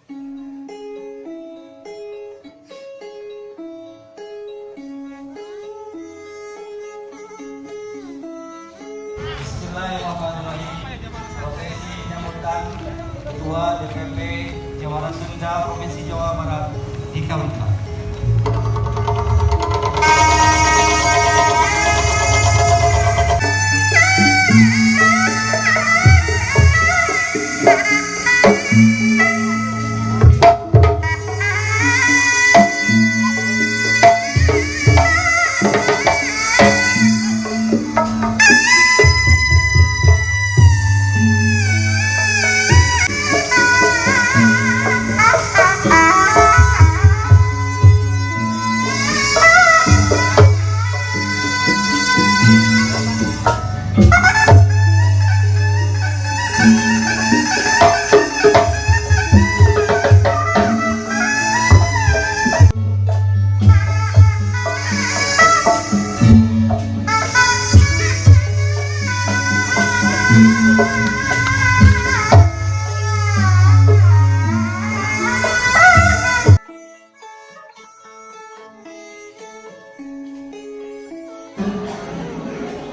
Bismillahirrahmanirrahim. Prosesi penyambutan Ketua DPP Jawara Sunda Provinsi Jawa Barat dikabulkan.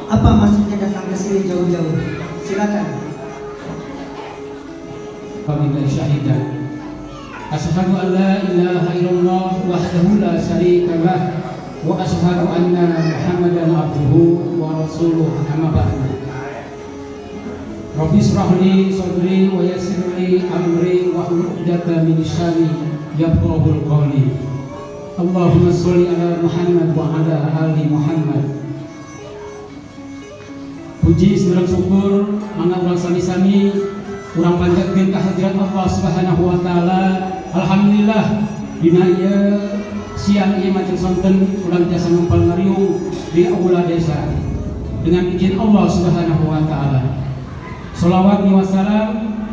Apa maksudnya datang ke sini jauh-jauh? Silakan. Wabillahi syahidan. Asyhadu an la ilaha illallah wahdahu la syarika lah wa asyhadu anna Muhammadan abduhu wa rasuluh. Amma ba'du. Rabbi shrah li sadri wa yassir li amri wa hlul 'uqdatam min lisani yafqahul qawli. Allahumma sholli ala Muhammad wa ala ali Muhammad. Puji sembilan syukur mangga urang sami-sami urang panjatkeun ka hadirat Allah Subhanahu wa taala. Alhamdulillah dina ieu siang ieu macam sonten urang tiasa numpal ngariung di aula desa dengan izin Allah Subhanahu wa taala. Shalawat wa salam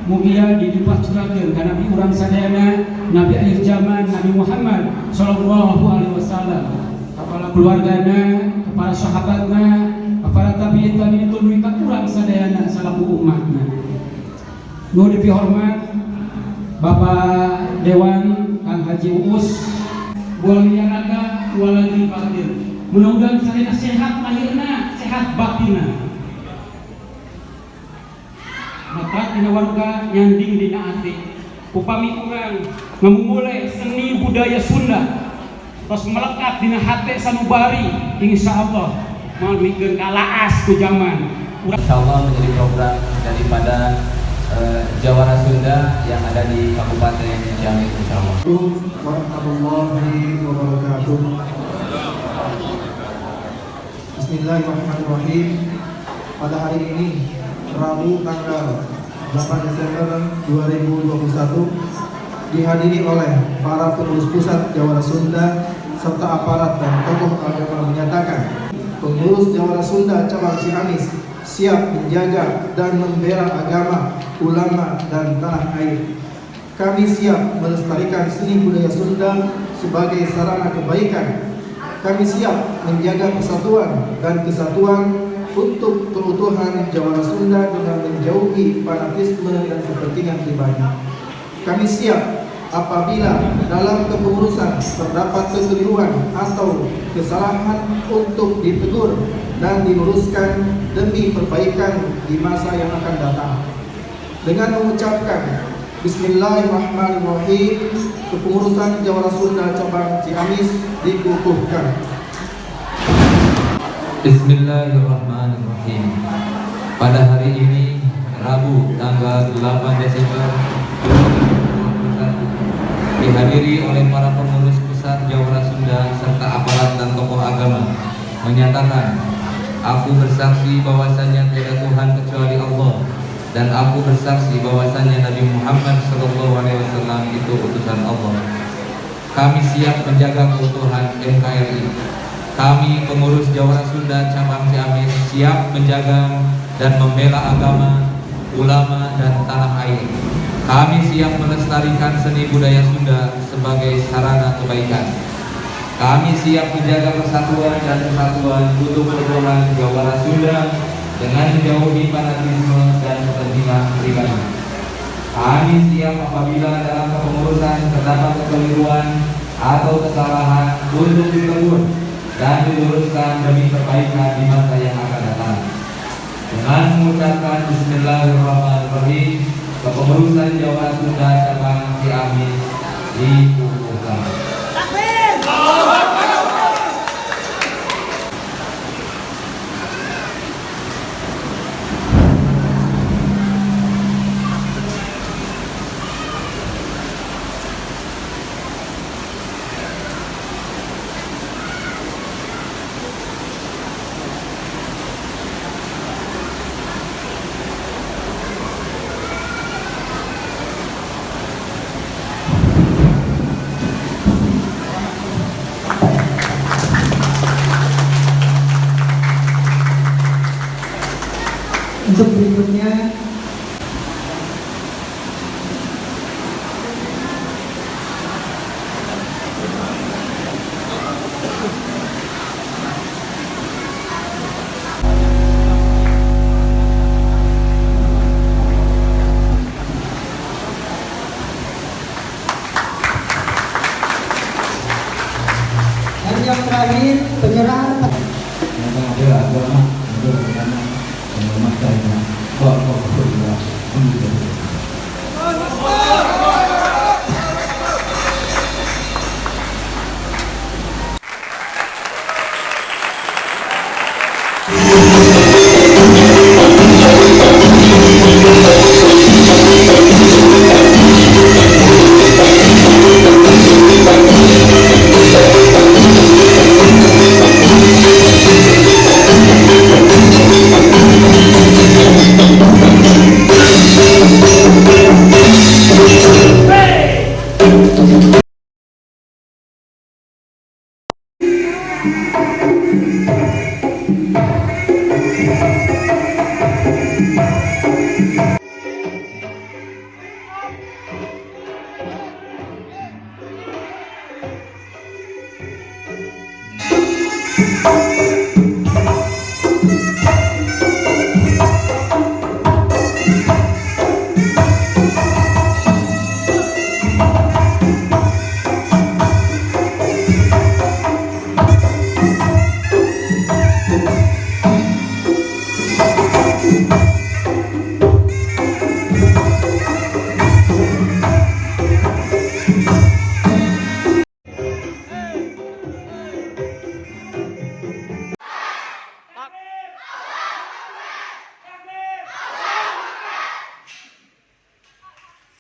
mugia dipacurakeun ka Nabi urang sadayana, Nabi akhir zaman, Nabi Muhammad sallallahu alaihi wasallam, kepala keluargana, kepala sahabatna, para tabi'in tuluy ka urang sadayana salaku umatna. Nu dihormat Bapak Dewan Kang Haji Uus Bualiaraga Waladi Fakir. Mudah-mudahan sarena sehat lahirna, sehat batinna. Maka dina warga nyanding dina ati. Upami urang ngamumule seni budaya Sunda tos melekat dina hate sanubari, insyaallah malmikeun kalaas ku zaman. Insyaallah menjadi program daripada Jawara Sunda yang ada di Kabupaten Ciamis, insyaallah. Assalamualaikum warahmatullahi wabarakatuh. Bismillahirrahmanirrahim. Pada hari ini Rabu tanggal 8 Desember 2021 dihadiri oleh para pengurus pusat Jawara Sunda serta aparat dan tokoh agama menyatakan pengurus Jawara Sunda cabang Ciamis siap menjaga dan membela agama, ulama, dan tanah air. Kami siap melestarikan seni budaya Sunda sebagai sarana kebaikan. Kami siap menjaga persatuan dan kesatuan untuk keutuhan Jawara Sunda dengan menjauhi fanatisme dan kepentingan pribadi. Kami siap apabila dalam kepengurusan terdapat kekeliruan atau kesalahan untuk ditegur dan diluruskan demi perbaikan di masa yang akan datang. Dengan mengucapkan Bismillahirrahmanirrahim, kepengurusan Jawara Sunda cabang Ciamis dikukuhkan. Bismillahirrahmanirrahim. Pada hari ini Rabu tanggal 8 Desember 2021 dihadiri oleh para pengurus pusat Jawara Sunda serta aparat dan tokoh agama menyatakan, aku bersaksi bahwasannya tiada Tuhan kecuali Allah, dan aku bersaksi bahwasannya Nabi Muhammad SAW itu utusan Allah. Kami siap menjaga keutuhan NKRI. Kami pengurus Jawara Sunda cabang Ciamis siap menjaga dan membela agama, ulama, dan tanah air. Kami siap melestarikan seni budaya Sunda sebagai sarana kebaikan. Kami siap menjaga persatuan dan kesatuan untuk keutuhan Jawara Sunda dengan menjauhi fanatisme dan kepentingan pribadi. Kami siap apabila dalam kepengurusan terdapat kekeliruan atau kesalahan untuk ditegur dan diluruskan demi perbaikan di masa yang akan datang. Dengan mengucapkan Bismillahirrahmanirrahim, kepengurusan Jawa Sunda cabang Ciamis dikukuhkan. Untuk berikutnya dan yang terakhir penyerahan Ada agama, ada agama, yang memakainya, kok